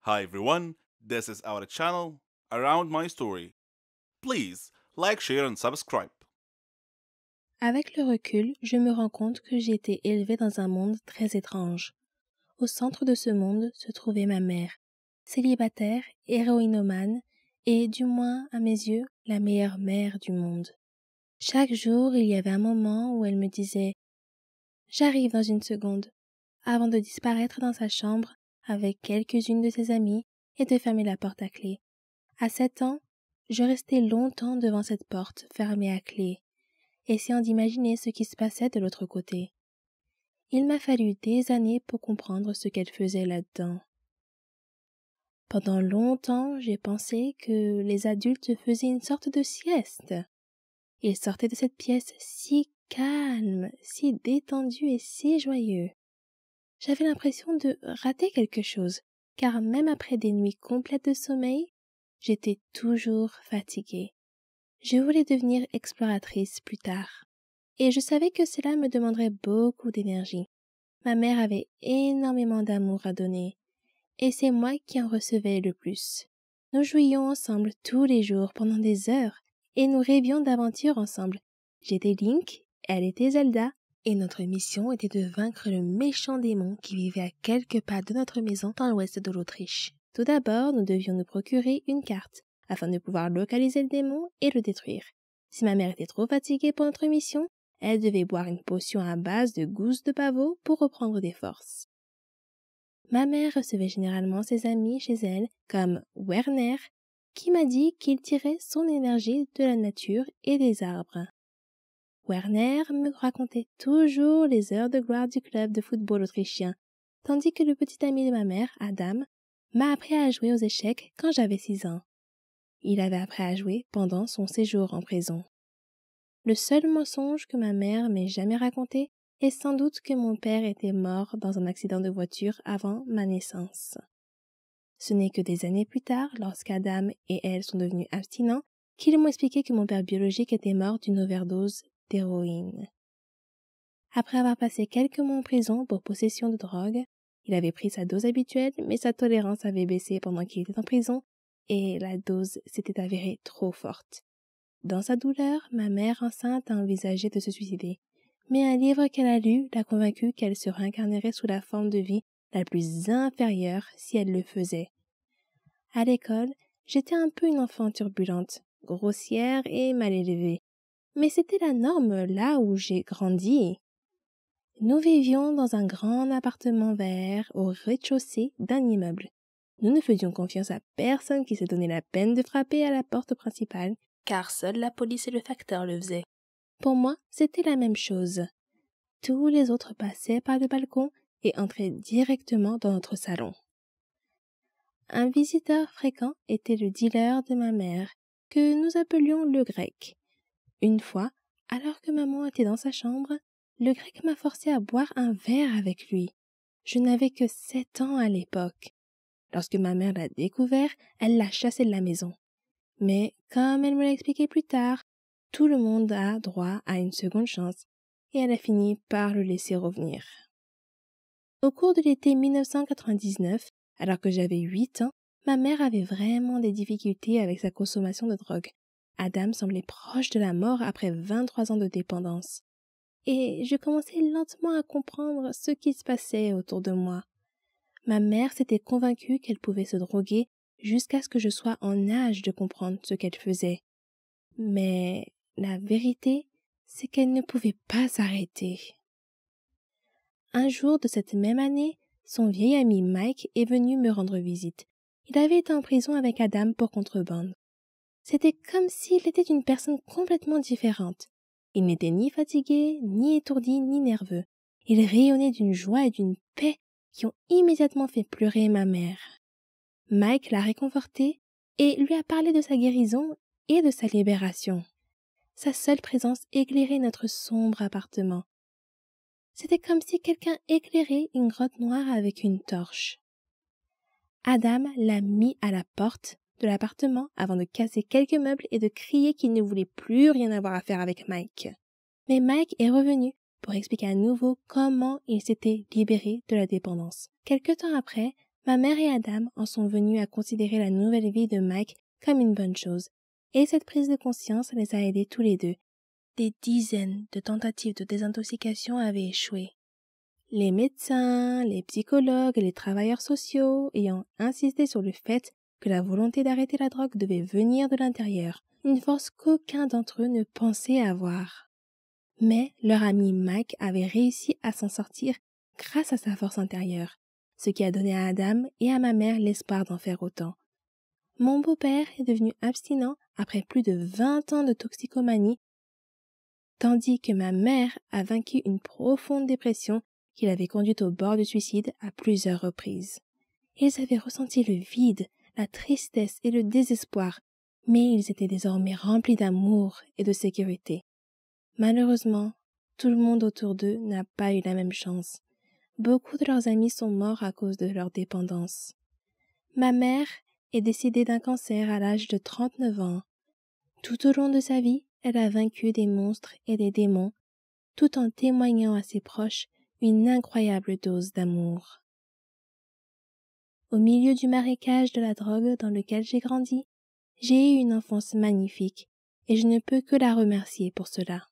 Hi everyone, this is our channel Around My Story. Please like, share and subscribe. Avec le recul, je me rends compte que j'ai été élevée dans un monde très étrange. Au centre de ce monde se trouvait ma mère, célibataire, héroïnomane et, du moins à mes yeux, la meilleure mère du monde. Chaque jour, il y avait un moment où elle me disait « J'arrive dans une seconde » avant de disparaître dans sa chambre avec quelques-unes de ses amies et de fermer la porte à clé. À 7 ans, je restais longtemps devant cette porte fermée à clé, essayant d'imaginer ce qui se passait de l'autre côté. Il m'a fallu des années pour comprendre ce qu'elle faisait là-dedans. Pendant longtemps, j'ai pensé que les adultes faisaient une sorte de sieste. Ils sortaient de cette pièce si calme, si détendu et si joyeux. J'avais l'impression de rater quelque chose, car même après des nuits complètes de sommeil, j'étais toujours fatiguée. Je voulais devenir exploratrice plus tard. Et je savais que cela me demanderait beaucoup d'énergie. Ma mère avait énormément d'amour à donner, et c'est moi qui en recevais le plus. Nous jouions ensemble tous les jours pendant des heures, et nous rêvions d'aventures ensemble. J'étais Link, elle était Zelda, et notre mission était de vaincre le méchant démon qui vivait à quelques pas de notre maison dans l'ouest de l'Autriche. Tout d'abord, nous devions nous procurer une carte, afin de pouvoir localiser le démon et le détruire. Si ma mère était trop fatiguée pour notre mission, elle devait boire une potion à base de gousses de pavot pour reprendre des forces. Ma mère recevait généralement ses amis chez elle, comme Werner, qui m'a dit qu'il tirait son énergie de la nature et des arbres. Werner me racontait toujours les heures de gloire du club de football autrichien, tandis que le petit ami de ma mère, Adam, m'a appris à jouer aux échecs quand j'avais 6 ans. Il avait appris à jouer pendant son séjour en prison. Le seul mensonge que ma mère m'ait jamais raconté est sans doute que mon père était mort dans un accident de voiture avant ma naissance. Ce n'est que des années plus tard, lorsqu'Adam et elle sont devenus abstinents, qu'ils m'ont expliqué que mon père biologique était mort d'une overdose d'héroïne. Après avoir passé quelques mois en prison pour possession de drogue, il avait pris sa dose habituelle, mais sa tolérance avait baissé pendant qu'il était en prison et la dose s'était avérée trop forte. Dans sa douleur, ma mère enceinte a envisagé de se suicider, mais un livre qu'elle a lu l'a convaincue qu'elle se réincarnerait sous la forme de vie la plus inférieure si elle le faisait. À l'école, j'étais un peu une enfant turbulente, grossière et mal élevée, mais c'était la norme là où j'ai grandi. Nous vivions dans un grand appartement vert au rez-de-chaussée d'un immeuble. Nous ne faisions confiance à personne qui se donnait la peine de frapper à la porte principale, car seule la police et le facteur le faisaient. Pour moi, c'était la même chose. Tous les autres passaient par le balcon et entraient directement dans notre salon. Un visiteur fréquent était le dealer de ma mère, que nous appelions le grec. Une fois, alors que maman était dans sa chambre, le grec m'a forcé à boire un verre avec lui. Je n'avais que 7 ans à l'époque. Lorsque ma mère l'a découvert, elle l'a chassé de la maison. Mais, comme elle me l'a expliqué plus tard, tout le monde a droit à une seconde chance, et elle a fini par le laisser revenir. Au cours de l'été 1999, alors que j'avais 8 ans, ma mère avait vraiment des difficultés avec sa consommation de drogue. Adam semblait proche de la mort après 23 ans de dépendance. Et je commençais lentement à comprendre ce qui se passait autour de moi. Ma mère s'était convaincue qu'elle pouvait se droguer jusqu'à ce que je sois en âge de comprendre ce qu'elle faisait. Mais la vérité, c'est qu'elle ne pouvait pas s'arrêter. Un jour de cette même année, son vieil ami Mike est venu me rendre visite. Il avait été en prison avec Adam pour contrebande. C'était comme s'il était une personne complètement différente. Il n'était ni fatigué, ni étourdi, ni nerveux. Il rayonnait d'une joie et d'une paix qui ont immédiatement fait pleurer ma mère. Mike l'a réconforté et lui a parlé de sa guérison et de sa libération. Sa seule présence éclairait notre sombre appartement. C'était comme si quelqu'un éclairait une grotte noire avec une torche. Adam l'a mis à la porte de l'appartement avant de casser quelques meubles et de crier qu'il ne voulait plus rien avoir à faire avec Mike. Mais Mike est revenu pour expliquer à nouveau comment il s'était libéré de la dépendance. Quelque temps après, Ma mère et Adam en sont venus à considérer la nouvelle vie de Mike comme une bonne chose, et cette prise de conscience les a aidés tous les deux. Des dizaines de tentatives de désintoxication avaient échoué. Les médecins, les psychologues et les travailleurs sociaux ayant insisté sur le fait que la volonté d'arrêter la drogue devait venir de l'intérieur, une force qu'aucun d'entre eux ne pensait avoir. Mais leur ami Mike avait réussi à s'en sortir grâce à sa force intérieure, ce qui a donné à Adam et à ma mère l'espoir d'en faire autant. Mon beau-père est devenu abstinent après plus de 20 ans de toxicomanie, tandis que ma mère a vaincu une profonde dépression qui l'avait conduite au bord du suicide à plusieurs reprises. Ils avaient ressenti le vide, la tristesse et le désespoir, mais ils étaient désormais remplis d'amour et de sécurité. Malheureusement, tout le monde autour d'eux n'a pas eu la même chance. Beaucoup de leurs amis sont morts à cause de leur dépendance. Ma mère est décédée d'un cancer à l'âge de 39 ans. Tout au long de sa vie, elle a vaincu des monstres et des démons, tout en témoignant à ses proches une incroyable dose d'amour. Au milieu du marécage de la drogue dans lequel j'ai grandi, j'ai eu une enfance magnifique et je ne peux que la remercier pour cela.